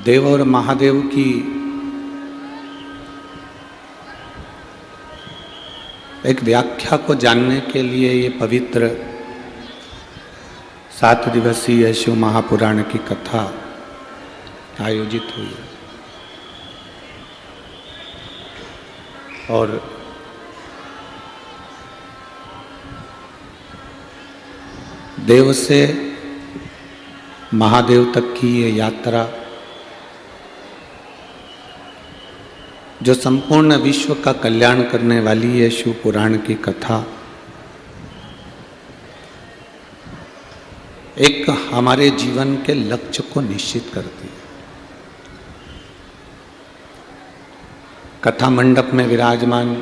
देव और महादेव की एक व्याख्या को जानने के लिए ये पवित्र 7 दिवसीय शिव महापुराण की कथा आयोजित हुई है। और देव से महादेव तक की ये यात्रा जो संपूर्ण विश्व का कल्याण करने वाली है शिव पुराण की कथा एक हमारे जीवन के लक्ष्य को निश्चित करती है। कथा मंडप में विराजमान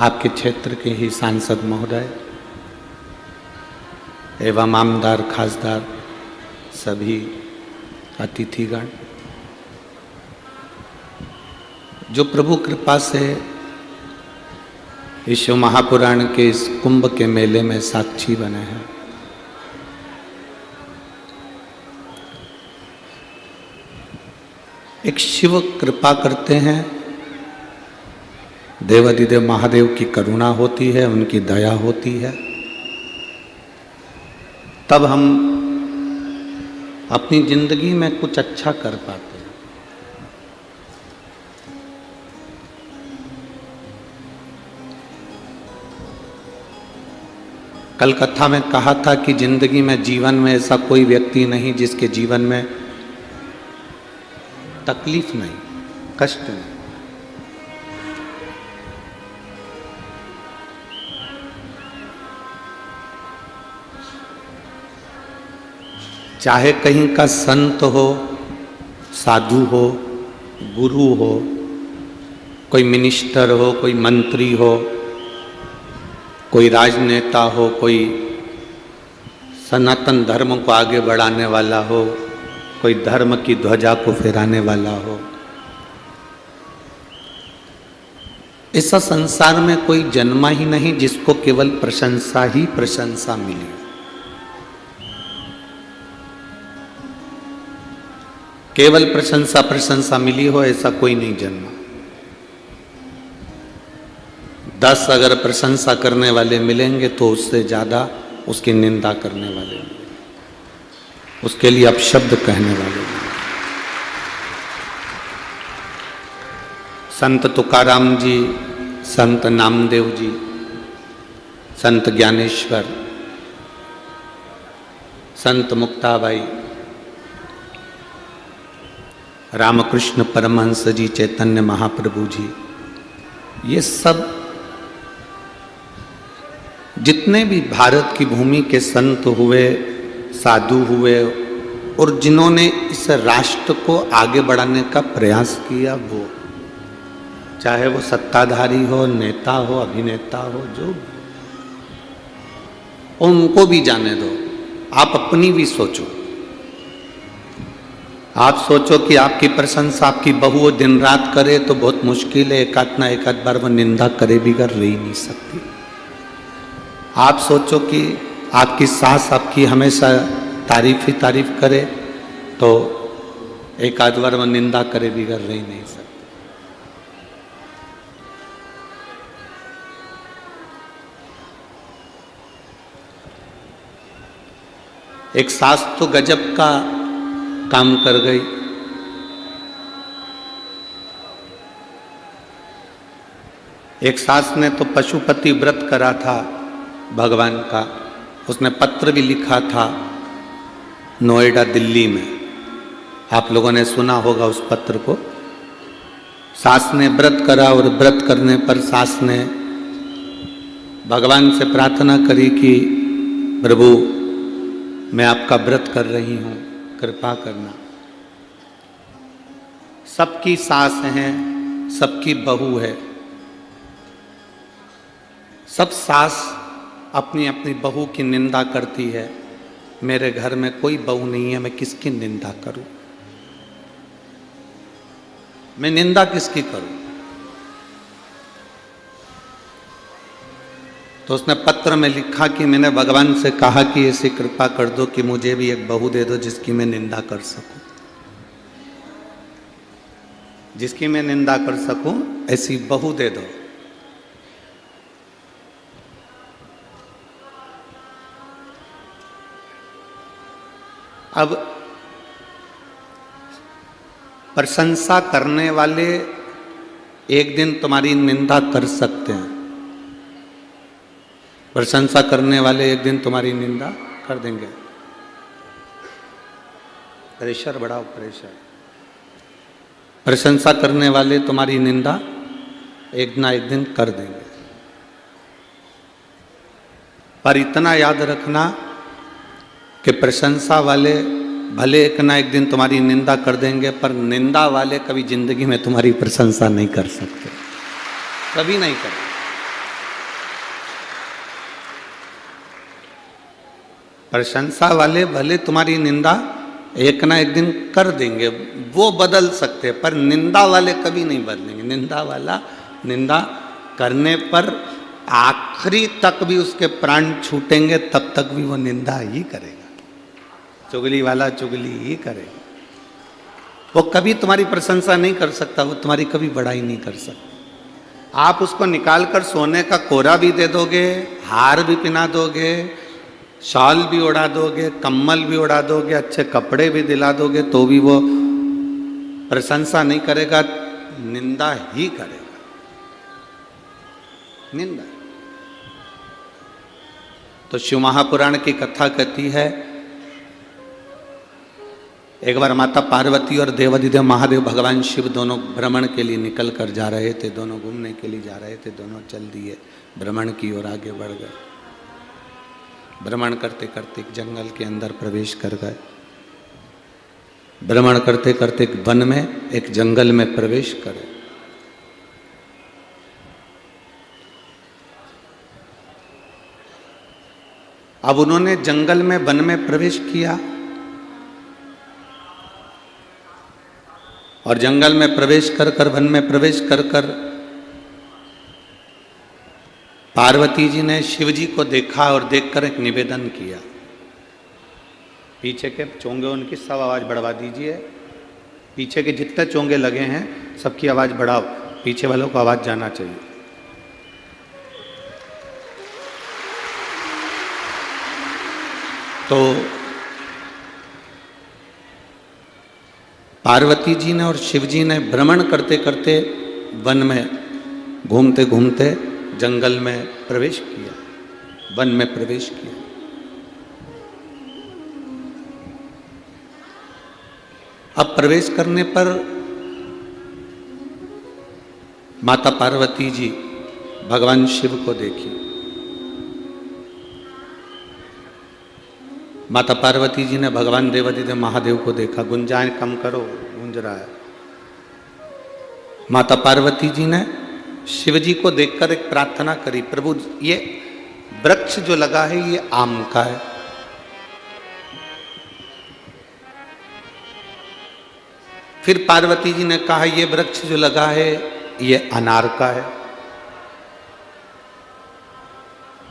आपके क्षेत्र के ही सांसद महोदय एवं आमदार खासदार सभी अतिथिगण जो प्रभु कृपा से इस शिव महापुराण के इस कुंभ के मेले में साक्षी बने हैं। एक शिव कृपा करते हैं, देवाधिदेव महादेव की करुणा होती है, उनकी दया होती है, तब हम अपनी जिंदगी में कुछ अच्छा कर पाते हैं। कल कथा में कहा था कि जिंदगी में जीवन में ऐसा कोई व्यक्ति नहीं जिसके जीवन में तकलीफ नहीं, कष्ट नहीं। चाहे कहीं का संत हो, साधु हो, गुरु हो, कोई मिनिस्टर हो, कोई मंत्री हो, कोई राजनेता हो, कोई सनातन धर्म को आगे बढ़ाने वाला हो, कोई धर्म की ध्वजा को फहराने वाला हो, ऐसा संसार में कोई जन्मा ही नहीं जिसको केवल प्रशंसा ही प्रशंसा मिली। केवल प्रशंसा प्रशंसा मिली हो ऐसा कोई नहीं जन्मा। 10 अगर प्रशंसा करने वाले मिलेंगे तो उससे ज्यादा उसकी निंदा करने वाले मिलेंगे, उसके लिए अपशब्द कहने वाले मिलेंगे। संत तुकाराम जी, संत नामदेव जी, संत ज्ञानेश्वर, संत मुक्ताबाई, रामकृष्ण परमहंस जी, चैतन्य महाप्रभु जी, ये सब जितने भी भारत की भूमि के संत हुए, साधु हुए और जिन्होंने इस राष्ट्र को आगे बढ़ाने का प्रयास किया, वो चाहे वो सत्ताधारी हो, नेता हो, अभिनेता हो, जो उनको भी जाने दो। आप अपनी भी सोचो। आप सोचो कि आपकी प्रशंसा आपकी बहू दिन रात करे तो बहुत मुश्किल है, एक आध बार वो निंदा करे भी कर रही नहीं सकती। आप सोचो कि आपकी सास आपकी हमेशा तारीफ ही तारीफ करे तो एक आध बार वो निंदा करे भी कर रही नहीं सकती। एक सास तो गजब का काम कर गई। एक सास ने तो पशुपति व्रत करा था भगवान का, उसने पत्र भी लिखा था नोएडा दिल्ली में, आप लोगों ने सुना होगा उस पत्र को। सास ने व्रत करा और व्रत करने पर सास ने भगवान से प्रार्थना करी कि प्रभु मैं आपका व्रत कर रही हूँ, कृपा करना। सबकी सास हैं, सबकी बहू है, सब सास अपनी अपनी बहू की निंदा करती है। मेरे घर में कोई बहू नहीं है, मैं किसकी निंदा करूं? मैं निंदा किसकी करूं? तो उसने पत्र में लिखा कि मैंने भगवान से कहा कि ऐसी कृपा कर दो कि मुझे भी एक बहू दे दो जिसकी मैं निंदा कर सकूं, जिसकी मैं निंदा कर सकूं, ऐसी बहू दे दो। अब प्रशंसा करने वाले एक दिन तुम्हारी निंदा कर सकते हैं, प्रशंसा करने वाले एक दिन तुम्हारी निंदा कर देंगे। प्रेशर बढ़ाओ, प्रेशर। प्रशंसा करने वाले तुम्हारी निंदा एक ना एक दिन कर देंगे। पर इतना याद रखना कि प्रशंसा वाले भले एक ना एक दिन तुम्हारी निंदा कर देंगे, पर निंदा वाले कभी जिंदगी में तुम्हारी प्रशंसा नहीं कर सकते, कभी नहीं कर। प्रशंसा वाले भले तुम्हारी निंदा एक ना एक दिन कर देंगे, वो बदल सकते, पर निंदा वाले कभी नहीं बदलेंगे। निंदा वाला निंदा करने पर आखिरी तक भी उसके प्राण छूटेंगे, तब तक भी वो निंदा ही करेगा। चुगली वाला चुगली ही करेगा, वो कभी तुम्हारी प्रशंसा नहीं कर सकता, वो तुम्हारी कभी बड़ाई नहीं कर सकता। आप उसको निकाल कर सोने का कोरा भी दे दोगे, हार भी पहना दोगे, शॉल भी उड़ा दोगे, कम्बल भी उड़ा दोगे, अच्छे कपड़े भी दिला दोगे, तो भी वो प्रशंसा नहीं करेगा, निंदा ही करेगा, निंदा। तो शिव महापुराण की कथा कहती है, एक बार माता पार्वती और देवाधिदेव महादेव भगवान शिव दोनों भ्रमण के लिए निकल कर जा रहे थे, दोनों घूमने के लिए जा रहे थे, दोनों चल दिए भ्रमण की ओर आगे बढ़ गए। भ्रमण करते करते एक जंगल के अंदर प्रवेश कर गए, भ्रमण करते करते एक वन में, एक जंगल में प्रवेश करे। अब उन्होंने जंगल में, वन में प्रवेश किया और जंगल में प्रवेश कर कर, वन में प्रवेश कर कर पार्वती जी ने शिव जी को देखा और देखकर एक निवेदन किया। पीछे के चोंगे उनकी सब आवाज बढ़वा दीजिए, पीछे के जितने चोंगे लगे हैं सबकी आवाज बढ़ाओ, पीछे वालों को आवाज जाना चाहिए। तो पार्वती जी ने और शिव जी ने भ्रमण करते करते वन में घूमते घूमते जंगल में प्रवेश किया, वन में प्रवेश किया। अब प्रवेश करने पर माता पार्वती जी भगवान शिव को देखी। माता पार्वती जी ने भगवान देवाधिदेव महादेव को देखा। गुंजाएं कम करो, गूंज रहा है। माता पार्वती जी ने शिव जी को देखकर एक प्रार्थना करी, प्रभु ये वृक्ष जो लगा है ये आम का है, फिर पार्वती जी ने कहा ये वृक्ष जो लगा है ये अनार का है।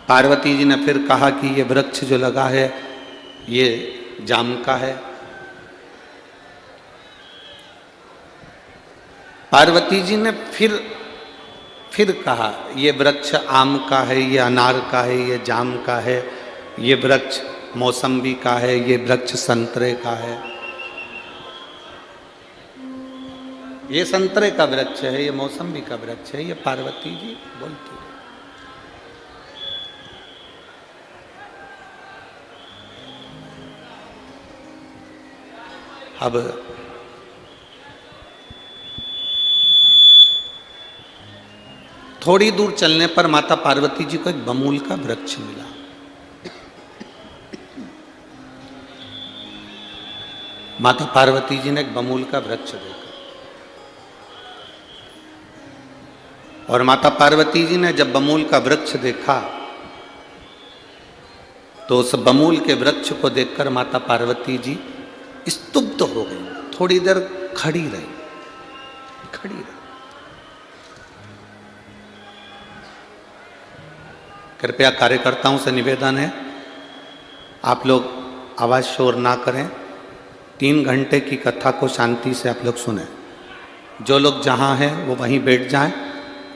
पार्वती जी ने फिर कहा कि ये वृक्ष जो लगा है ये जाम का है। पार्वती जी ने फिर कहा ये वृक्ष आम का है, ये अनार का है, ये जाम का है, ये वृक्ष मौसम्बी का है, ये वृक्ष संतरे का है, ये संतरे का वृक्ष है, ये मौसम्बी का वृक्ष है। ये पार्वती जी बोलती है। अब थोड़ी दूर चलने पर माता पार्वती जी को एक बमूल का वृक्ष मिला। माता पार्वती जी ने एक बमूल का वृक्ष देखा और माता पार्वती जी ने जब बमूल का वृक्ष देखा तो उस बमूल के वृक्ष को देखकर माता पार्वती जी स्तुब्ध हो गई। थोड़ी देर खड़ी रही। कृपया कार्यकर्ताओं से निवेदन है, आप लोग आवाज़ शोर ना करें। 3 घंटे की कथा को शांति से आप लोग सुने। जो लोग जहाँ हैं वो वहीं बैठ जाएं,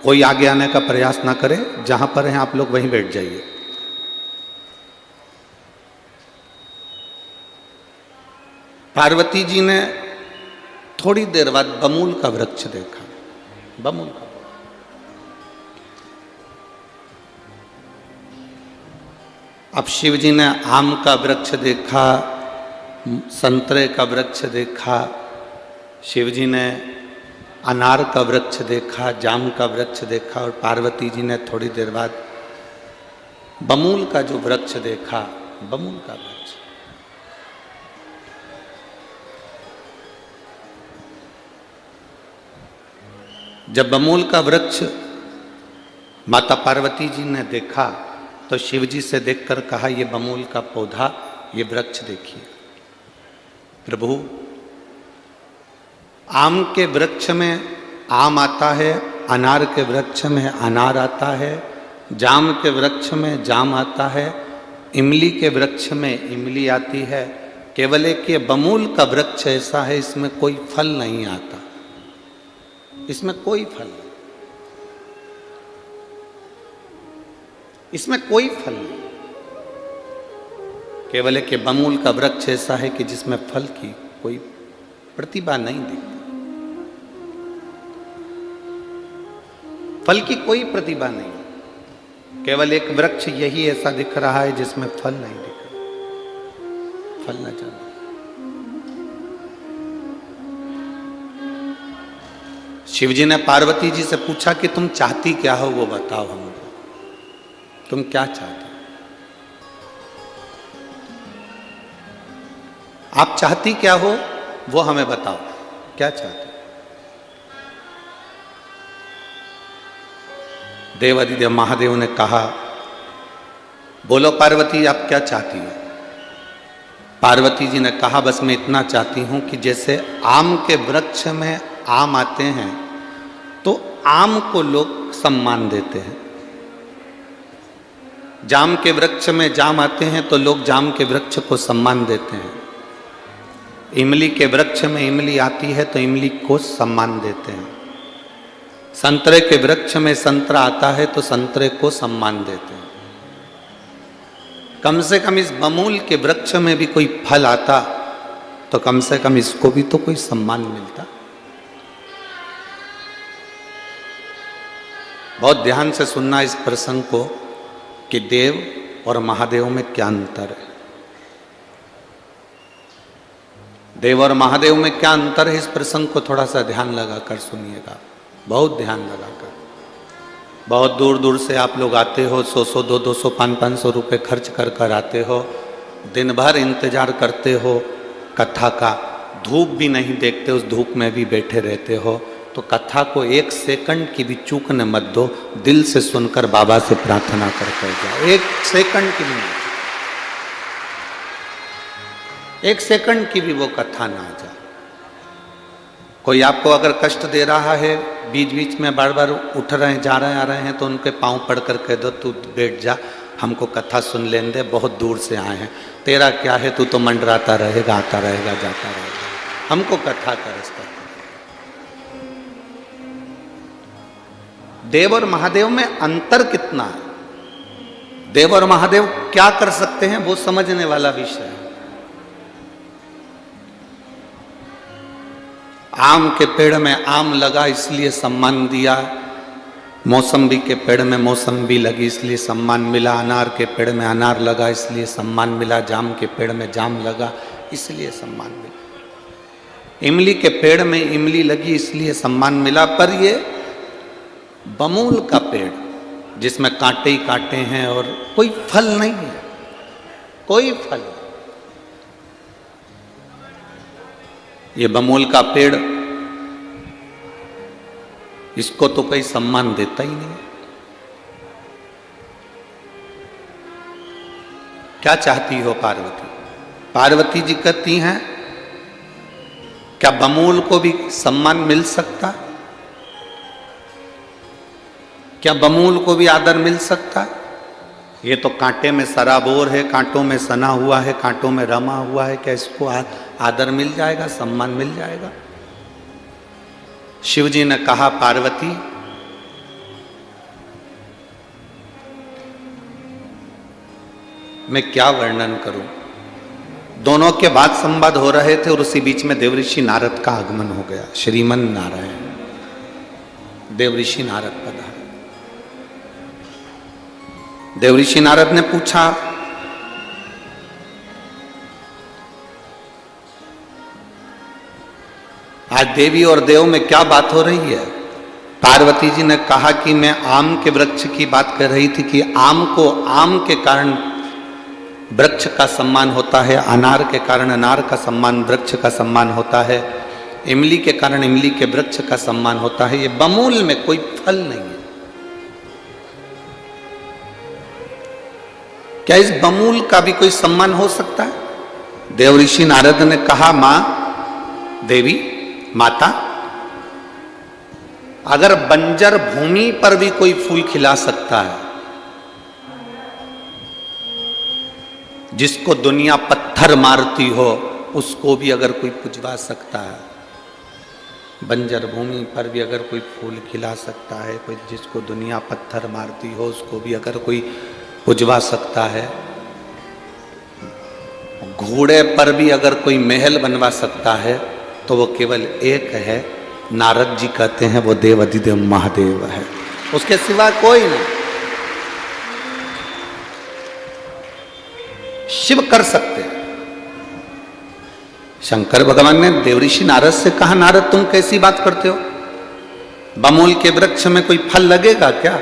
कोई आगे आने का प्रयास ना करे। जहाँ पर हैं आप लोग वहीं बैठ जाइए। पार्वती जी ने थोड़ी देर बाद बमूल का वृक्ष देखा। बमूल का, अब शिव जी ने आम का वृक्ष देखा, संतरे का वृक्ष देखा, शिव जी ने अनार का वृक्ष देखा, जाम का वृक्ष देखा, और पार्वती जी ने थोड़ी देर बाद बमूल का जो वृक्ष देखा, बमूल का वृक्ष। जब बमूल का वृक्ष माता पार्वती जी ने देखा तो शिव जी से देखकर कहा, ये बमूल का पौधा, ये वृक्ष देखिए। प्रभु, आम के वृक्ष में आम आता है, अनार के वृक्ष में अनार आता है, जाम के वृक्ष में जाम आता है, इमली के वृक्ष में इमली आती है। केवल एक ये बमूल का वृक्ष ऐसा है, इसमें कोई फल नहीं आता, इसमें कोई फल नहीं, इसमें कोई फल नहीं। केवल एक बमूल का वृक्ष ऐसा है कि जिसमें फल की कोई प्रतिभा नहीं दिखती, फल की कोई प्रतिभा नहीं। केवल एक वृक्ष यही ऐसा दिख रहा है जिसमें फल नहीं दिख रहा, फल न जाना। शिव जी ने पार्वती जी से पूछा कि तुम चाहती क्या हो, वो बताओ हमको, तुम क्या चाहते हो? आप चाहती क्या हो वो हमें बताओ, क्या चाहते हो? देवादिदेव महादेव ने कहा, बोलो पार्वती आप क्या चाहती हो? पार्वती जी ने कहा, बस मैं इतना चाहती हूं कि जैसे आम के वृक्ष में आम आते हैं तो आम को लोग सम्मान देते हैं, जाम के वृक्ष में जाम आते हैं तो लोग जाम के वृक्ष को सम्मान देते हैं, इमली के वृक्ष में इमली आती है तो इमली को सम्मान देते हैं, संतरे के वृक्ष में संतरा आता है तो संतरे को सम्मान देते हैं। कम से कम इस बमूल के वृक्ष में भी कोई फल आता तो कम से कम इसको भी तो कोई सम्मान मिलता। बहुत ध्यान से सुनना इस प्रसंग को कि देव और महादेव में क्या अंतर है। देव और महादेव में क्या अंतर है, इस प्रसंग को थोड़ा सा ध्यान लगाकर सुनिएगा, बहुत ध्यान लगाकर। बहुत दूर दूर से आप लोग आते हो, 100-100, 200, 500 रुपये खर्च कर कर आते हो, दिन भर इंतजार करते हो कथा का, धूप भी नहीं देखते, उस धूप में भी बैठे रहते हो, तो कथा को 1 सेकंड की भी चूकने मत दो, दिल से सुनकर बाबा से प्रार्थना करके जाओ। 1 सेकंड की भी नहीं, 1 सेकंड की भी वो कथा ना आ जाए। कोई आपको अगर कष्ट दे रहा है, बीच बीच में बार बार उठ रहे हैं, जा रहे हैं, आ रहे हैं, तो उनके पांव पड़ कर कह दो, तू बैठ जा, हमको कथा सुन लेने दे, बहुत दूर से आए हैं, तेरा क्या है, तू तो मंडराता रहेगा, आता रहेगा, जाता रहेगा, हमको कथा का रास्ता। देव और महादेव में अंतर कितना है, देव और महादेव क्या कर सकते हैं, वो समझने वाला विषय है। आम के पेड़ में आम लगा इसलिए सम्मान दिया, मौसम्बी के पेड़ में मौसम्बी लगी इसलिए सम्मान मिला, अनार के पेड़ में अनार लगा इसलिए सम्मान मिला, जाम के पेड़ में जाम लगा इसलिए सम्मान मिला, इमली के पेड़ में इमली लगी इसलिए सम्मान मिला। पर ये बमूल का पेड़ जिसमें कांटे ही कांटे हैं और कोई फल नहीं है, कोई फल नहीं, ये बमूल का पेड़, इसको तो कोई सम्मान देता ही नहीं। क्या चाहती हो पार्वती? पार्वती जी कहती हैं, क्या बमूल को भी सम्मान मिल सकता? क्या बमूल को भी आदर मिल सकता? ये तो कांटे में सराबोर है, कांटों में सना हुआ है, कांटों में रमा हुआ है, क्या इसको आदर मिल जाएगा, सम्मान मिल जाएगा? शिव जी ने कहा, पार्वती मैं क्या वर्णन करूं? दोनों के बात संवाद हो रहे थे और उसी बीच में देवऋषि नारद का आगमन हो गया। श्रीमन नारायण, देवऋषि नारद पधारे। देवऋषि नारद ने पूछा, आज देवी और देव में क्या बात हो रही है? पार्वती जी ने कहा कि मैं आम के वृक्ष की बात कर रही थी कि आम को आम के कारण वृक्ष का सम्मान होता है, अनार के कारण अनार का सम्मान, वृक्ष का सम्मान होता है, इमली के कारण इमली के वृक्ष का सम्मान होता है। ये बमूल में कोई फल नहीं है। क्या इस बमूल का भी कोई सम्मान हो सकता है? देवऋषि नारद ने कहा, मां, देवी, माता, अगर बंजर भूमि पर भी कोई फूल खिला सकता है, जिसको दुनिया पत्थर मारती हो उसको भी अगर कोई पुजवा सकता है, बंजर भूमि पर भी अगर कोई फूल खिला सकता है, कोई जिसको दुनिया पत्थर मारती हो उसको भी अगर कोई पुजवा सकता है, घोड़े पर भी अगर कोई महल बनवा सकता है, तो वो केवल एक है। नारद जी कहते हैं वो देव अधिदेव महादेव है, उसके सिवा कोई नहीं। शिव कर सकते हैं। शंकर भगवान ने देवऋषि नारद से कहा, नारद तुम कैसी बात करते हो? बमूल के वृक्ष में कोई फल लगेगा क्या?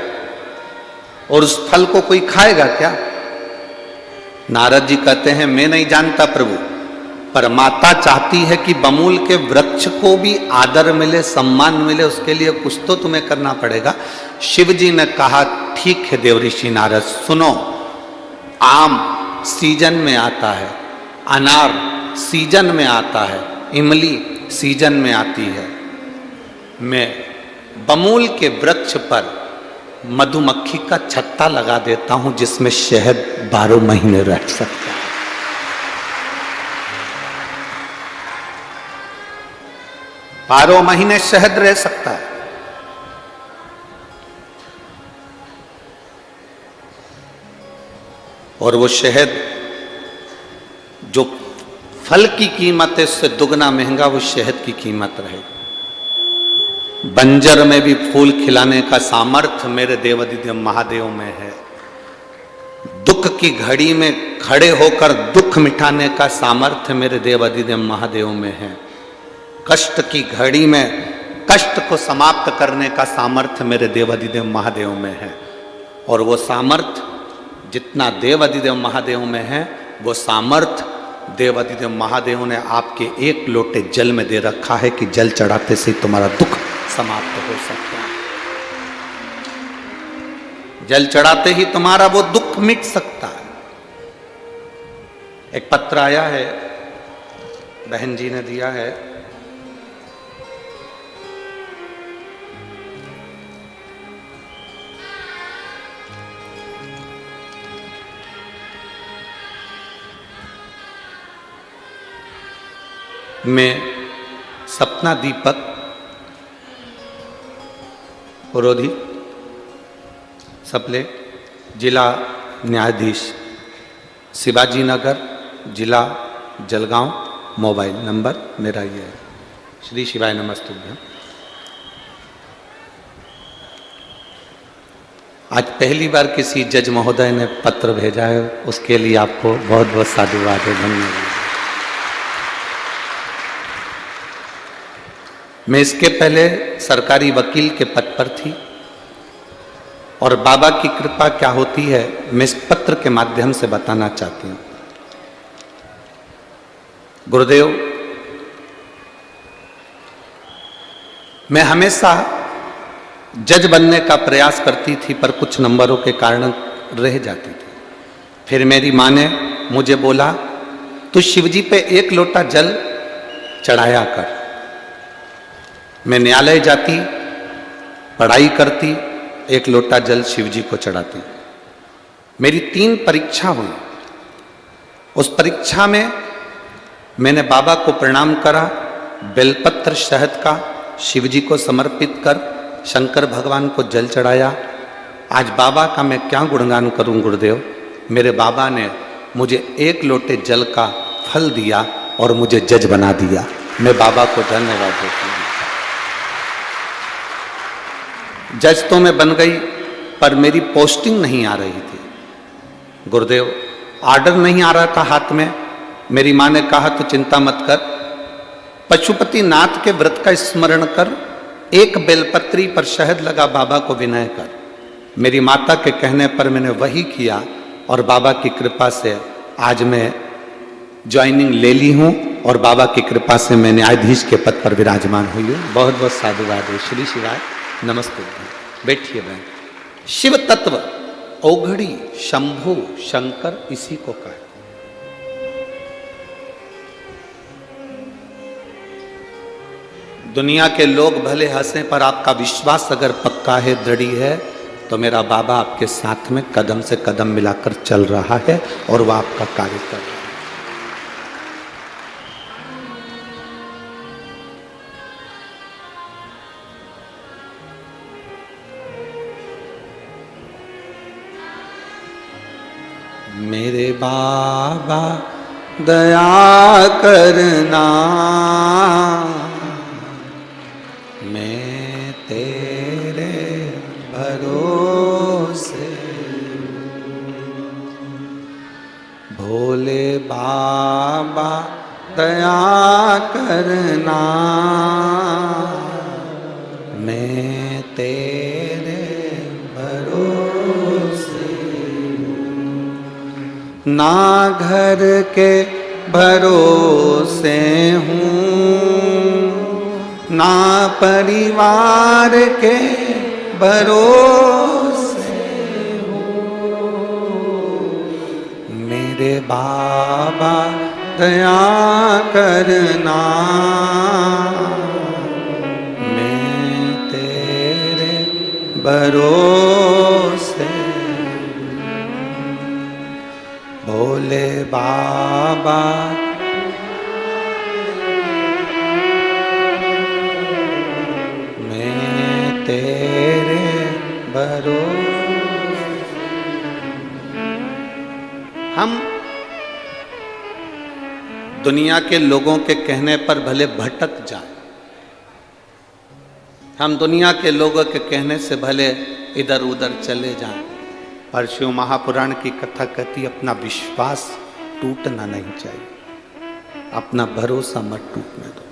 और उस फल को कोई खाएगा क्या? नारद जी कहते हैं, मैं नहीं जानता प्रभु, पर माता चाहती है कि बमूल के वृक्ष को भी आदर मिले, सम्मान मिले, उसके लिए कुछ तो तुम्हें करना पड़ेगा। शिव जी ने कहा, ठीक है देवऋषि नारद, सुनो, आम सीजन में आता है, अनार सीजन में आता है, इमली सीजन में आती है। मैं बमूल के वृक्ष पर मधुमक्खी का छत्ता लगा देता हूं, जिसमें शहद 12 महीने रह सकता है। बारह महीने शहद रह सकता है। और वो शहद जो फल की कीमत है उससे दुगना महंगा वो शहद की कीमत रहेगी। बंजर में भी फूल खिलाने का सामर्थ्य मेरे देवाधिदेव महादेव में है। दुख की घड़ी में खड़े होकर दुख मिटाने का सामर्थ्य मेरे देवाधिदेव महादेव में है। कष्ट की घड़ी में कष्ट को समाप्त करने का सामर्थ्य मेरे देवाधिदेव महादेव में है। और वो सामर्थ्य जितना देवाधिदेव महादेव में है, वो सामर्थ्य देवाधिदेव महादेव ने आपके एक लोटे जल में दे रखा है कि जल चढ़ाते से तुम्हारा दुख समाप्त हो सकता है। जल चढ़ाते ही तुम्हारा वो दुख मिट सकता है। एक पत्र आया है, बहन जी ने दिया है। मैं सपना दीपक पुरोधी सपले, जिला न्यायाधीश, शिवाजी नगर, जिला जलगांव, मोबाइल नंबर मेरा ये है। श्री शिवाय नमस्तुभ्यं। आज पहली बार किसी जज महोदय ने पत्र भेजा है, उसके लिए आपको बहुत बहुत साधुवाद है, धन्यवाद। मैं इसके पहले सरकारी वकील के पद पर थी और बाबा की कृपा क्या होती है मैं इस पत्र के माध्यम से बताना चाहती हूँ। गुरुदेव, मैं हमेशा जज बनने का प्रयास करती थी पर कुछ नंबरों के कारण रह जाती थी। फिर मेरी माँ ने मुझे बोला, तू शिवजी पे एक लोटा जल चढ़ाया कर। मैं न्यायालय जाती, पढ़ाई करती, एक लोटा जल शिव जी को चढ़ाती। मेरी 3 परीक्षा हुई। उस परीक्षा में मैंने बाबा को प्रणाम करा, बेलपत्र शहद का शिव जी को समर्पित कर शंकर भगवान को जल चढ़ाया। आज बाबा का मैं क्या गुणगान करूं गुरुदेव। मेरे बाबा ने मुझे 1 लोटे जल का फल दिया और मुझे जज बना दिया। मैं बाबा को धन्यवाद देता हूं। जज तो मैं बन गई, पर मेरी पोस्टिंग नहीं आ रही थी गुरुदेव। ऑर्डर नहीं आ रहा था हाथ में। मेरी माँ ने कहा तो चिंता मत कर, पशुपति नाथ के व्रत का स्मरण कर, 1 बेलपत्री पर शहद लगा बाबा को विनय कर। मेरी माता के कहने पर मैंने वही किया और बाबा की कृपा से आज मैं ज्वाइनिंग ले ली हूँ और बाबा की कृपा से मैं न्यायाधीश के पद पर विराजमान हुई हूँ। बहुत बहुत साधुवाद है। श्री शिवाय। नमस्ते। बैठिए बहन। शिव तत्व औघड़ी शंभु शंकर इसी को कहे। दुनिया के लोग भले हंसे, पर आपका विश्वास अगर पक्का है, दृढ़ है, तो मेरा बाबा आपके साथ में कदम से कदम मिलाकर चल रहा है और वह आपका कार्य कर रहा है। मेरे बाबा दया करना, मैं तेरे भरोसे, भोले बाबा दया करना, मैं तेरे भरोसे। ना घर के भरोसे हूँ, ना परिवार के भरोसे हूँ, मेरे बाबा दया करना, मैं तेरे भरोसे। भोले बाबा मैं तेरे भरोसे। हम दुनिया के लोगों के कहने पर भले भटक जाएं, हम दुनिया के लोगों के कहने से भले इधर उधर चले जाएं, पर शिव महापुराण की कथा कहती अपना विश्वास टूटना नहीं चाहिए, अपना भरोसा मत टूटने दो।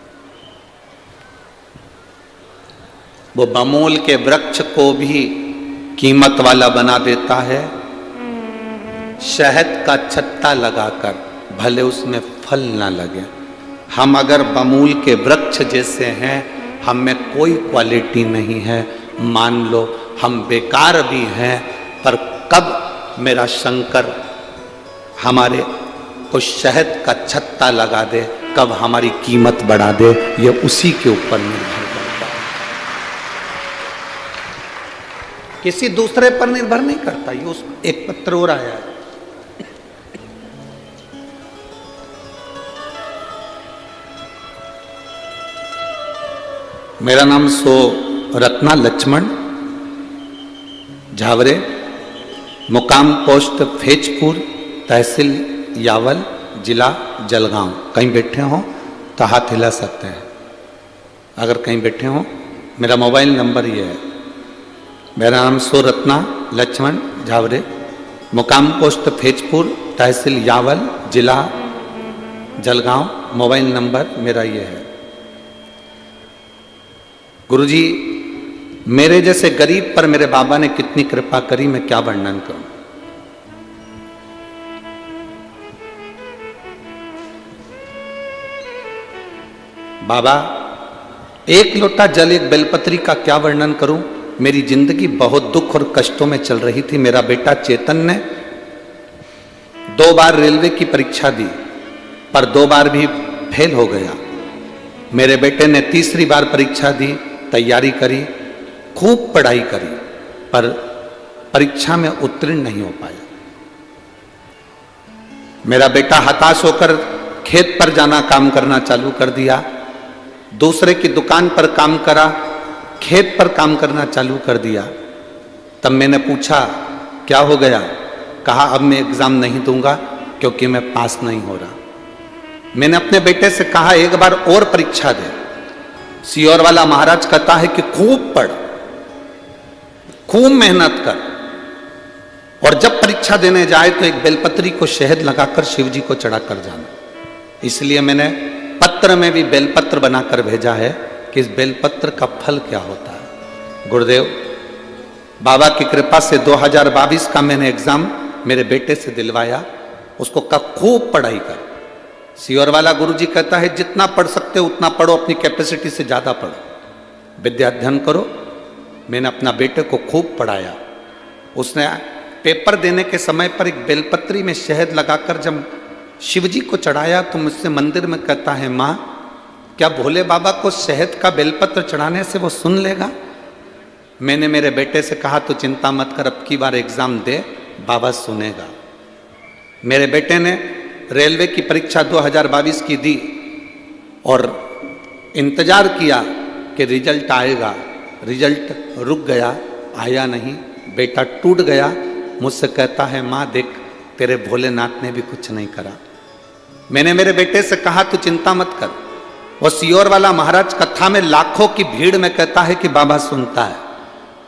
वो बमूल के वृक्ष को भी कीमत वाला बना देता है, शहद का छत्ता लगाकर, भले उसमें फल ना लगे। हम अगर बमूल के वृक्ष जैसे हैं, हम में कोई क्वालिटी नहीं है, मान लो हम बेकार भी हैं, पर कब मेरा शंकर हमारे को शहद का छत्ता लगा दे, कब हमारी कीमत बढ़ा दे, ये उसी के ऊपर निर्भर करता है, किसी दूसरे पर निर्भर नहीं करता। ये उस एक पत्र और आया है, मेरा नाम सो रत्ना लक्ष्मण झावरे, मुकाम पोस्ट फेजपुर, तहसील यावल, जिला जलगांव। कहीं बैठे हो तो हाथ हिला सकते हैं, अगर कहीं बैठे हो। मेरा मोबाइल नंबर ये है। मेरा नाम सो रत्ना लक्ष्मण झावरे, मुकाम पोस्ट फेजपुर, तहसील यावल, जिला जलगांव। मोबाइल नंबर मेरा ये है। गुरुजी, मेरे जैसे गरीब पर मेरे बाबा ने कितनी कृपा करी, मैं क्या वर्णन करूं। बाबा, 1 लोटा जल, 1 बेलपत्री का क्या वर्णन करूं। मेरी जिंदगी बहुत दुख और कष्टों में चल रही थी। मेरा बेटा चेतन ने 2 बार रेलवे की परीक्षा दी, पर 2 बार भी फेल हो गया। मेरे बेटे ने 3री बार परीक्षा दी, तैयारी करी, खूब पढ़ाई करी, पर परीक्षा में उत्तीर्ण नहीं हो पाया। मेरा बेटा हताश होकर खेत पर जाना काम करना चालू कर दिया, दूसरे की दुकान पर काम करा, खेत पर काम करना चालू कर दिया। तब मैंने पूछा क्या हो गया? कहा अब मैं एग्जाम नहीं दूंगा क्योंकि मैं पास नहीं हो रहा। मैंने अपने बेटे से कहा एक बार और परीक्षा दे। सियोर वाला महाराज कहता है कि खूब पढ़, खूब मेहनत कर, और जब परीक्षा देने जाए तो एक बेलपत्री को शहद लगाकर शिव जी को चढ़ाकर जाना। इसलिए मैंने पत्र में भी बेलपत्र बनाकर भेजा है कि इस बेलपत्र का फल क्या होता है। गुरुदेव बाबा की कृपा से 2022 का मैंने एग्जाम मेरे बेटे से दिलवाया। उसको कहा खूब पढ़ाई कर। सियोर वाला गुरुजी कहता है जितना पढ़ सकते हो उतना पढ़ो, अपनी कैपेसिटी से ज्यादा पढ़ो, विद्या अध्ययन करो। मैंने अपना बेटे को खूब पढ़ाया। उसने पेपर देने के समय पर एक बेलपत्री में शहद लगाकर जब शिवजी को चढ़ाया तो मुझसे मंदिर में कहता है माँ क्या भोले बाबा को शहद का बेलपत्र चढ़ाने से वो सुन लेगा? मैंने मेरे बेटे से कहा तो चिंता मत कर, अब की बार एग्जाम दे, बाबा सुनेगा। मेरे बेटे ने रेलवे की परीक्षा 2022 की दी और इंतजार किया कि रिजल्ट आएगा। रिजल्ट रुक गया, आया नहीं। बेटा टूट गया। मुझसे कहता है माँ देख तेरे भोलेनाथ ने भी कुछ नहीं करा। मैंने मेरे बेटे से कहा तू चिंता मत कर। वो सियोर वाला महाराज कथा में लाखों की भीड़ में कहता है कि बाबा सुनता है।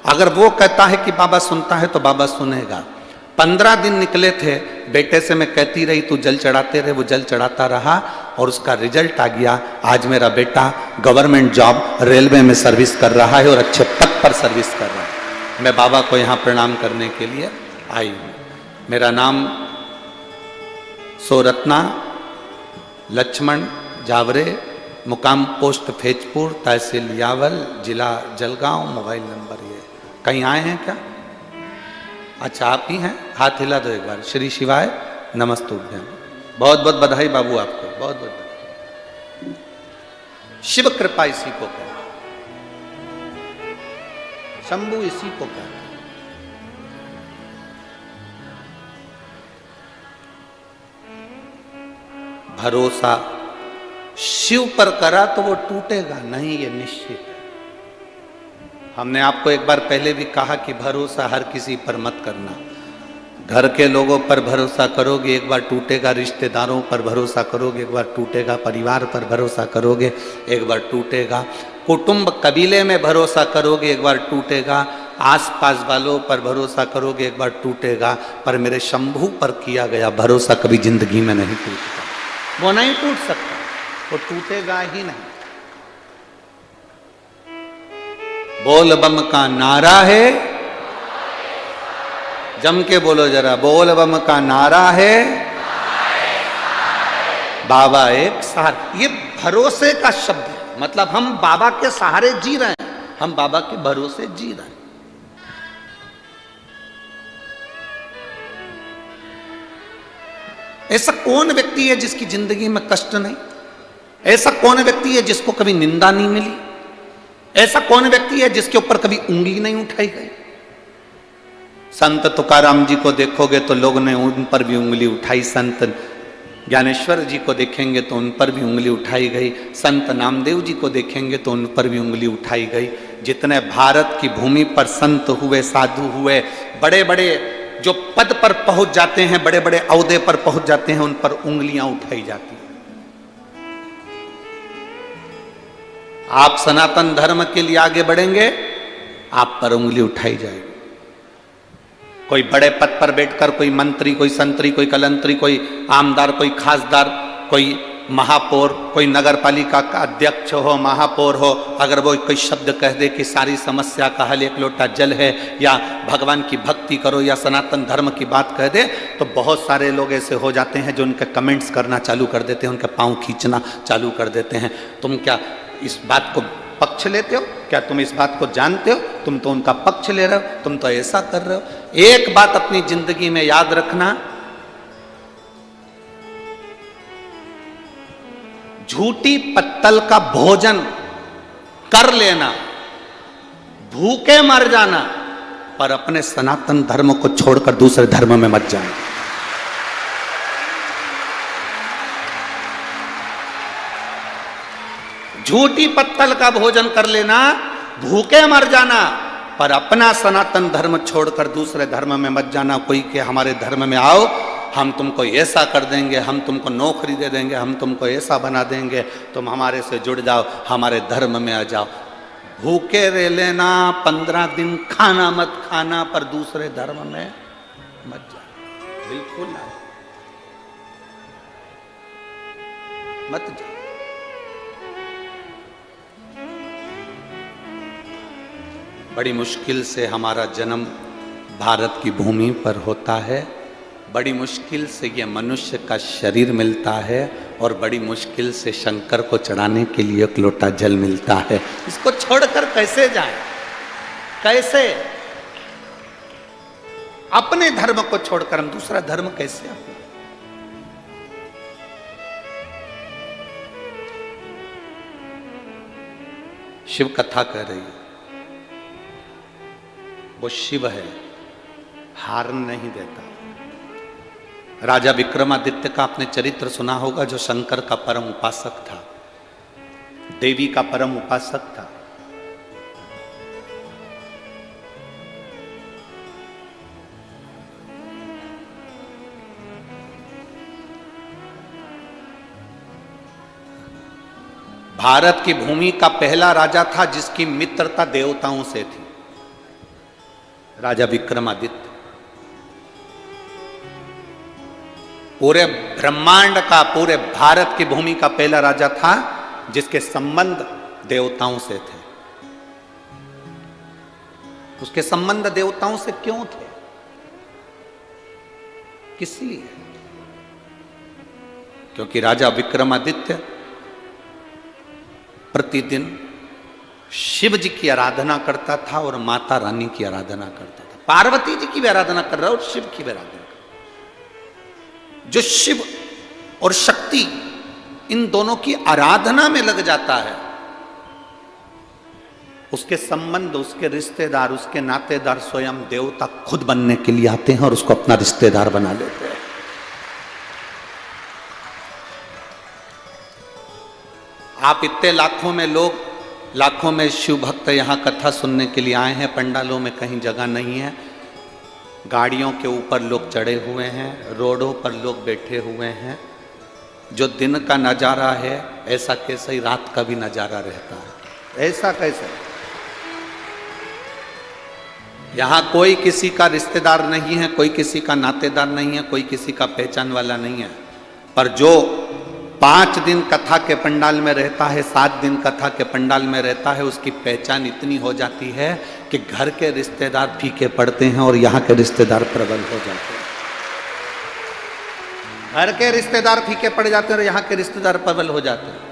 अगर वो कहता है कि बाबा सुनता है तो बाबा सुनेगा। 15 दिन निकले थे। बेटे से मैं कहती रही तू जल चढ़ाते रहे, वो जल चढ़ाता रहा और उसका रिजल्ट आ गया। आज मेरा बेटा गवर्नमेंट जॉब रेलवे में सर्विस कर रहा है और अच्छे पद पर सर्विस कर रहा है। मैं बाबा को यहाँ प्रणाम करने के लिए आई हूँ। मेरा नाम सोरत्ना लक्ष्मण जावरे, मुकाम पोस्ट फैजपुर, तहसील यावल, जिला जलगांव, मोबाइल नंबर ये। कहीं आए हैं क्या? अच्छा आप ही हैं, हाथ हिला दो एक बार। श्री शिवाय नमस्तुभ्यम। बहुत बहुत बधाई बाबू आपको, बहुत बहुत बधाई। शिव कृपा इसी को कहते हैं, शंभु इसी को कहते हैं। भरोसा शिव पर करा तो वो टूटेगा नहीं, ये निश्चित है। हमने आपको एक बार पहले भी कहा कि भरोसा हर किसी पर मत करना। घर के लोगों पर भरोसा करोगे एक बार टूटेगा, रिश्तेदारों पर भरोसा करोगे एक बार टूटेगा, परिवार पर भरोसा करोगे एक बार टूटेगा, कुटुंब कबीले में भरोसा करोगे एक बार टूटेगा, आसपास वालों पर भरोसा करोगे एक बार टूटेगा, पर मेरे शंभू पर किया गया भरोसा कभी जिंदगी में नहीं टूटेगा। वो नहीं टूट सकता, वो टूटेगा ही नहीं। बोल बम का नारा है, जम के बोलो जरा, बोल बम का नारा है, बाबा एक सहारा। ये भरोसे का शब्द है, मतलब हम बाबा के सहारे जी रहे हैं, हम बाबा के भरोसे जी रहे हैं। ऐसा कौन व्यक्ति है जिसकी जिंदगी में कष्ट नहीं? ऐसा कौन व्यक्ति है जिसको कभी निंदा नहीं मिली? ऐसा कौन व्यक्ति है जिसके ऊपर कभी उंगली नहीं उठाई गई? संत तुकाराम जी को देखोगे तो लोगों ने उन पर भी उंगली उठाई, संत ज्ञानेश्वर जी को देखेंगे तो उन पर भी उंगली उठाई गई, संत नामदेव जी को देखेंगे तो उन पर भी उंगली उठाई गई। जितने भारत की भूमि पर संत हुए, साधु हुए, बड़े बड़े जो पद पर पहुंच जाते हैं, बड़े बड़े औहदे पर पहुंच जाते हैं, उन पर उंगलियां उठाई जाती हैं। आप सनातन धर्म के लिए आगे बढ़ेंगे, आप पर उंगली उठाई जाएगी। कोई बड़े पद पर बैठकर कोई मंत्री, कोई संतरी, कोई कलंतरी, कोई आमदार, कोई खासदार, कोई महापौर, कोई नगर पालिका का अध्यक्ष हो, महापौर हो, अगर वो कोई शब्द कह दे कि सारी समस्या का हल एक लोटा जल है, या भगवान की भक्ति करो, या सनातन धर्म की बात कह दे, तो बहुत सारे लोग ऐसे हो जाते हैं जो उनके कमेंट्स करना चालू कर देते हैं, उनके पाँव खींचना चालू कर देते हैं। तुम क्या इस बात को पक्ष लेते हो? क्या तुम इस बात को जानते हो? तुम तो उनका पक्ष ले रहे हो, तुम तो ऐसा कर रहे हो। एक बात अपनी जिंदगी में याद रखना, झूठी पत्तल का भोजन कर लेना, भूखे मर जाना, पर अपने सनातन धर्म को छोड़कर दूसरे धर्म में मत जाना। झूठी पत्तल का भोजन कर लेना, भूखे मर जाना, पर अपना सनातन धर्म छोड़कर दूसरे धर्म में मत जाना। कोई के हमारे धर्म में आओ, हम तुमको ऐसा कर देंगे, हम तुमको नौकरी दे देंगे, हम तुमको ऐसा बना देंगे, तुम हमारे से जुड़ जाओ, हमारे धर्म में आ जाओ। भूखे रह लेना, 15 दिन खाना मत खाना, पर दूसरे धर्म में मत जाओ, बिल्कुल ना, मत जाओ। बड़ी मुश्किल से हमारा जन्म भारत की भूमि पर होता है, बड़ी मुश्किल से ये मनुष्य का शरीर मिलता है, और बड़ी मुश्किल से शंकर को चढ़ाने के लिए एक लोटा जल मिलता है। इसको छोड़कर कैसे जाएं? कैसे? अपने धर्म को छोड़कर हम दूसरा धर्म कैसे अपनाएं? शिव कथा कह रही है, वो शिव है, हार नहीं देता। राजा विक्रमादित्य का आपने चरित्र सुना होगा, जो शंकर का परम उपासक था, देवी का परम उपासक था। भारत की भूमि का पहला राजा था जिसकी मित्रता देवताओं से थी, राजा विक्रमादित्य। पूरे ब्रह्मांड का, पूरे भारत की भूमि का पहला राजा था जिसके संबंध देवताओं से थे। उसके संबंध देवताओं से क्यों थे? किस लिए? क्योंकि राजा विक्रमादित्य प्रतिदिन शिव जी की आराधना करता था और माता रानी की आराधना करता था। पार्वती जी की भी आराधना कर रहा और शिव की भी आराधना कर रहा। जो शिव और शक्ति इन दोनों की आराधना में लग जाता है, उसके संबंध, उसके रिश्तेदार, उसके नातेदार स्वयं देवता खुद बनने के लिए आते हैं और उसको अपना रिश्तेदार बना लेते हैं। आप इतने लाखों में लोग, लाखों में शिव भक्त यहां कथा सुनने के लिए आए हैं, पंडालों में कहीं जगह नहीं है, गाड़ियों के ऊपर लोग चढ़े हुए हैं, रोडों पर लोग बैठे हुए हैं। जो दिन का नज़ारा है ऐसा कैसे ही रात का भी नज़ारा रहता है? ऐसा कैसे? यहाँ कोई किसी का रिश्तेदार नहीं है, कोई किसी का नातेदार नहीं है, कोई किसी का पहचान वाला नहीं है, पर जो 5 दिन कथा के पंडाल में रहता है, 7 दिन कथा के पंडाल में रहता है, उसकी पहचान इतनी हो जाती है कि घर के रिश्तेदार फीके पड़ते हैं और यहाँ के रिश्तेदार प्रबल हो जाते हैं। घर के रिश्तेदार फीके पड़ जाते हैं और यहाँ के रिश्तेदार प्रबल हो जाते हैं।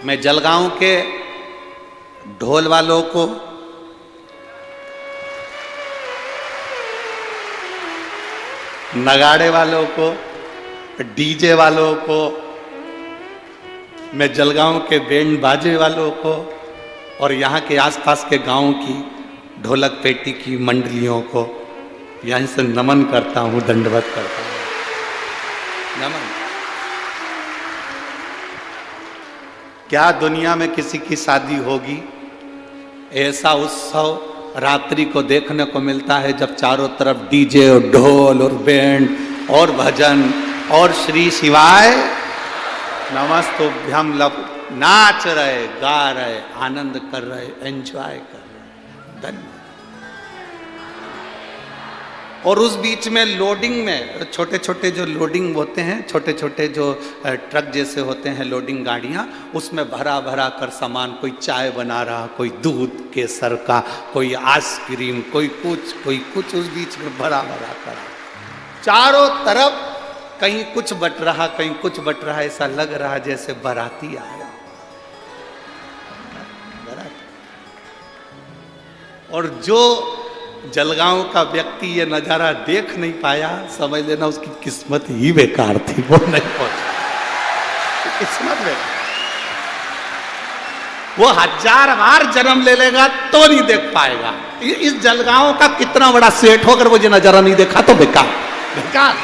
मैं जलगांव के ढोल वालों को, नगाड़े वालों को, डीजे वालों को, मैं जलगांव के बैंड बाजे वालों को और यहाँ के आसपास के गांव की ढोलक पेटी की मंडलियों को यहाँ से नमन करता हूँ, दंडवत करता हूँ। नमन। क्या दुनिया में किसी की शादी होगी ऐसा उत्सव रात्रि को देखने को मिलता है जब चारों तरफ डीजे और ढोल और बैंड और भजन और श्री शिवाय नमस्तुभ्यम लब नाच रहे, गा रहे, आनंद कर रहे, एंजॉय कर रहे। धन्यवाद। और उस बीच में लोडिंग में छोटे छोटे जो लोडिंग होते हैं, छोटे छोटे जो ट्रक जैसे होते हैं लोडिंग गाड़ियाँ, उसमें भरा भरा कर सामान, कोई चाय बना रहा, कोई दूध केसर का, कोई आइसक्रीम, कोई कुछ उस बीच में भरा भरा कर चारों तरफ कहीं कुछ बट रहा, कहीं कुछ बट रहा, ऐसा लग रहा जैसे बाराती आया। और जो जलगांव का व्यक्ति ये नजारा देख नहीं पाया, समझ लेना उसकी किस्मत ही बेकार थी, वो नहीं पहुंचा। किस्मत में वो 1000 बार जन्म ले लेगा तो नहीं देख पाएगा। इस जलगांव का कितना बड़ा सेठ होकर वो ये नजारा नहीं देखा तो बेकार। बेकार।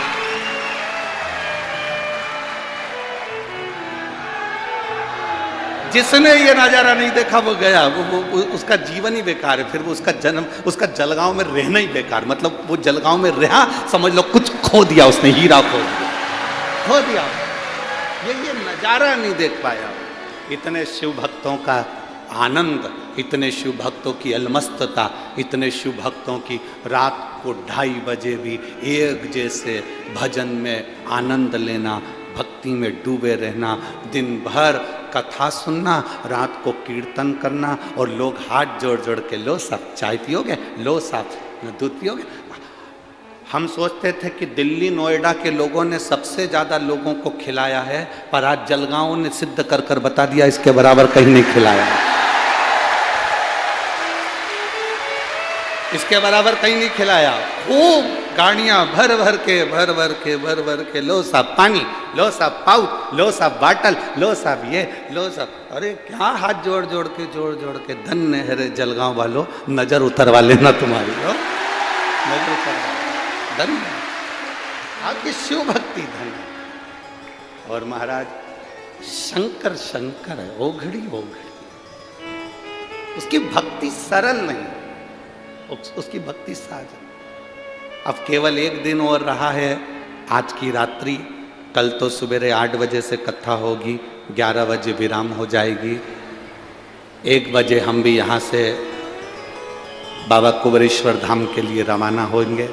जिसने ये नजारा नहीं देखा वो गया, वो उसका जीवन ही बेकार है। फिर वो उसका जन्म, उसका जलगांव में रहना ही बेकार। मतलब वो जलगांव में रहा, समझ लो कुछ खो दिया उसने, हीरा खो दिया। ये नजारा नहीं देख पाया। इतने शिव भक्तों का आनंद, इतने शिव भक्तों की अलमस्तता, इतने शिव भक्तों की रात को 2:30 बजे भी एक जैसे भजन में आनंद लेना, भक्ति में डूबे रहना, दिन भर कथा सुनना, रात को कीर्तन करना, और लोग हाथ जोड़ जोड़ के, लो साहब चाय पियोगे, लो साहब दूध पियोगे। हम सोचते थे कि दिल्ली नोएडा के लोगों ने सबसे ज्यादा लोगों को खिलाया है, पर आज जलगांव ने सिद्ध कर कर बता दिया इसके बराबर कहीं नहीं खिलाया। इसके बराबर कहीं नहीं खिलाया। खूब गाड़ियां भर भर के, लो साहब पानी, लो साहब पाउच, लो साहब बाटल, लो साहब ये, लो साहब। अरे क्या हाथ जोड़ जोड़ के धन्य है रे जलगांव वालों, नजर उतरवा लेना तुम्हारी, नजर उतरवा, धन्य आपकी शिव भक्ति धन्य। और महाराज शंकर शंकर है, ओघड़ी ओघड़ी, उसकी भक्ति सरल नहीं, उसकी भक्ति साज। अब केवल एक दिन और रहा है, आज की रात्रि। कल तो सवेरे 8 बजे से कथा होगी, 11 बजे विराम हो जाएगी। 1 बजे हम भी यहाँ से बाबा कुबेरेश्वर धाम के लिए रवाना होंगे।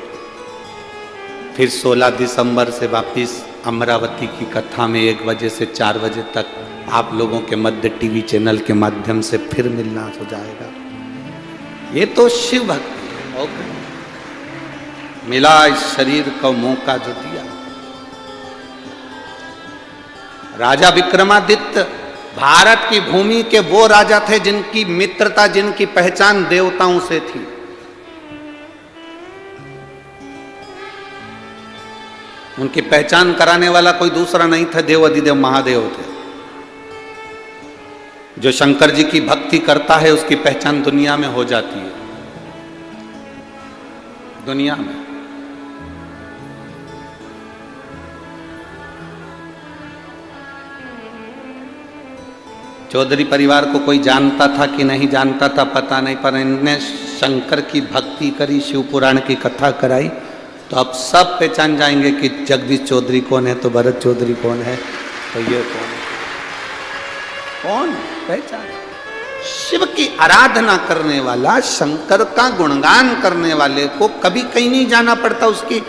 फिर 16 दिसंबर से वापिस अमरावती की कथा में 1 बजे से 4 बजे तक आप लोगों के मध्य टीवी चैनल के माध्यम से फिर मिलना हो जाएगा। ये तो शिव भक्ति है। मिला इस शरीर को मौका जो दिया। राजा विक्रमादित्य भारत की भूमि के वो राजा थे जिनकी मित्रता, जिनकी पहचान देवताओं से थी। उनकी पहचान कराने वाला कोई दूसरा नहीं था, देव अधिदेव महादेव थे। जो शंकर जी की भक्ति करता है उसकी पहचान दुनिया में हो जाती है, दुनिया में। चौधरी परिवार को कोई जानता था कि नहीं जानता था पता नहीं, पर इनने शंकर की भक्ति करी, शिव पुराण की कथा कराई, तो अब सब पहचान जाएंगे कि जगदीश चौधरी कौन है, तो भरत चौधरी कौन है, तो ये कौन है, कौन पहचान। शिव की आराधना करने वाला, शंकर का गुणगान करने वाले को कभी कहीं नहीं जाना पड़ता। उसकी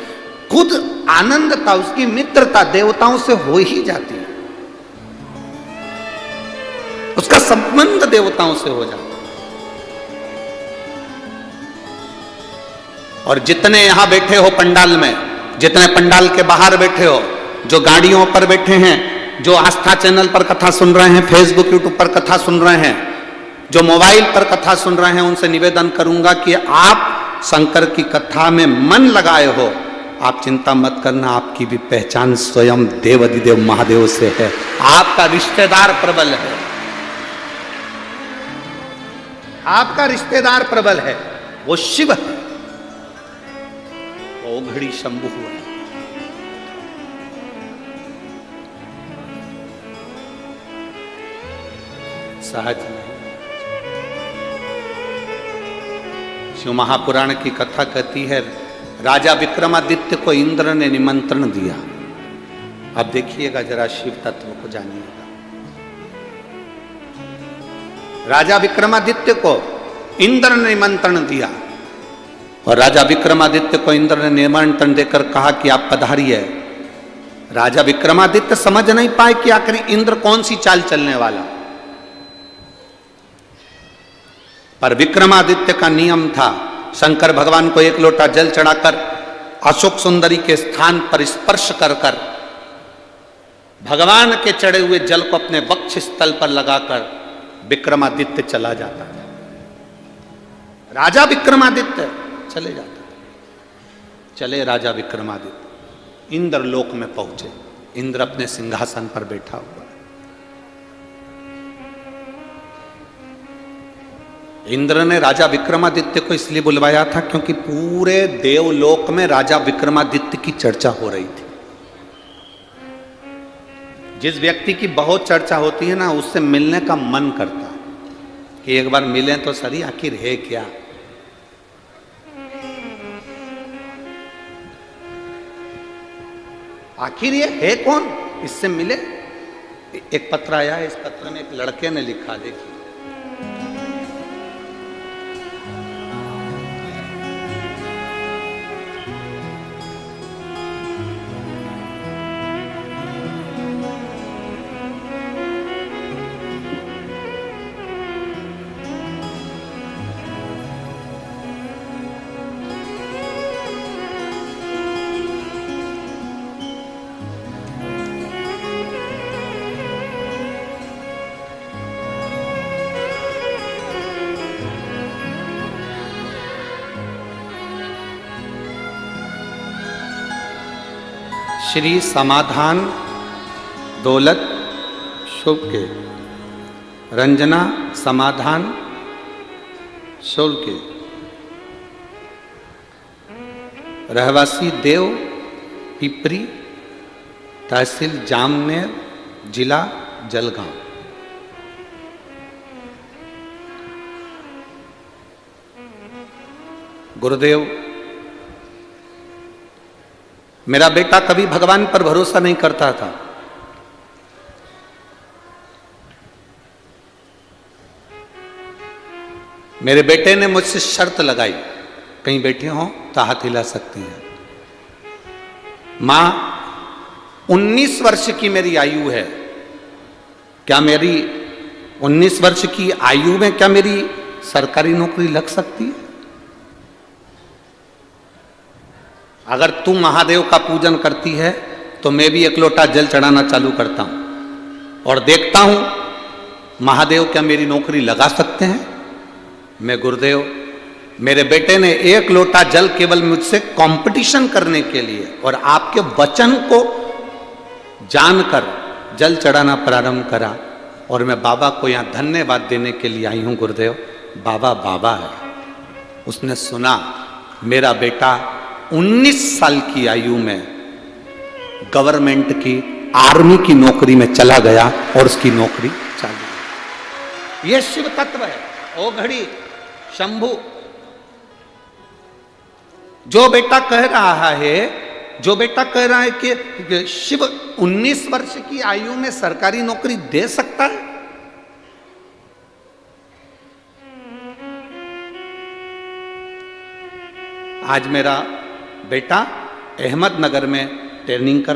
खुद आनंदता, उसकी मित्रता देवताओं से हो ही जाती है, उसका संबंध देवताओं से हो जाता है। और जितने यहां बैठे हो पंडाल में, जितने पंडाल के बाहर बैठे हो, जो गाड़ियों पर बैठे हैं, जो आस्था चैनल पर कथा सुन रहे हैं, फेसबुक यूट्यूब पर कथा सुन रहे हैं, जो मोबाइल पर कथा सुन रहे हैं, उनसे निवेदन करूंगा कि आप शंकर की कथा में मन लगाए हो। आप चिंता मत करना, आपकी भी पहचान स्वयं देव अधिदेव महादेव से है। आपका रिश्तेदार प्रबल है, आपका रिश्तेदार प्रबल है, वो शिव है, वो ओघड़ी शंभु है। सहज नहीं। शिव महापुराण की कथा कहती है, राजा विक्रमादित्य को इंद्र ने निमंत्रण दिया। अब देखिएगा जरा, शिव तत्व को जानिएगा। राजा विक्रमादित्य को इंद्र ने निमंत्रण दिया, और राजा विक्रमादित्य को इंद्र ने निमंत्रण देकर कहा कि आप पधारिए। राजा विक्रमादित्य समझ नहीं पाए कि आखिर इंद्र कौन सी चाल चलने वाला, पर विक्रमादित्य का नियम था, शंकर भगवान को 1 लोटा जल चढ़ाकर अशोक सुंदरी के स्थान पर स्पर्श कर कर भगवान के चढ़े हुए जल को अपने वक्ष स्थल पर लगाकर विक्रमादित्य चला जाता था। राजा विक्रमादित्य चले जाता था। चले राजा विक्रमादित्य, इंद्र लोक में पहुंचे। इंद्र अपने सिंहासन पर बैठा हुआ। इंद्र ने राजा विक्रमादित्य को इसलिए बुलवाया था क्योंकि पूरे देवलोक में राजा विक्रमादित्य की चर्चा हो रही थी। जिस व्यक्ति की बहुत चर्चा होती है ना, उससे मिलने का मन करता है कि एक बार मिलें तो सही, आखिर है क्या। आखिर ये है कौन, इससे मिले। एक पत्र आया है, इस पत्र में एक लड़के ने लिखा, देखिए। श्री समाधान दौलत शुभ के, रंजना समाधान शुभ के, रहवासी देव पिपरी, तहसील जामनेर, जिला जलगांव। गुरुदेव, मेरा बेटा कभी भगवान पर भरोसा नहीं करता था। मेरे बेटे ने मुझसे शर्त लगाई, कहीं बैठे हो तो हाथ हिला सकते हैं। मां, 19 वर्ष की मेरी आयु है, क्या मेरी 19 वर्ष की आयु में क्या मेरी सरकारी नौकरी लग सकती है? अगर तू महादेव का पूजन करती है तो मैं भी एक लोटा जल चढ़ाना चालू करता हूं और देखता हूं महादेव क्या मेरी नौकरी लगा सकते हैं। मैं गुरुदेव, मेरे बेटे ने एक लोटा जल केवल मुझसे कंपटीशन करने के लिए और आपके वचन को जानकर जल चढ़ाना प्रारंभ करा और मैं बाबा को यहां धन्यवाद देने के लिए आई हूं। गुरुदेव, बाबा बाबा है। उसने सुना मेरा बेटा 19 साल की आयु में गवर्नमेंट की आर्मी की नौकरी में चला गया और उसकी नौकरी चालू है। यह शिव तत्व है। ओ घड़ी शंभु, जो बेटा कह रहा है, जो बेटा कह रहा है कि शिव 19 वर्ष की आयु में सरकारी नौकरी दे सकता है, आज मेरा बेटा अहमदनगर में ट्रेनिंग कर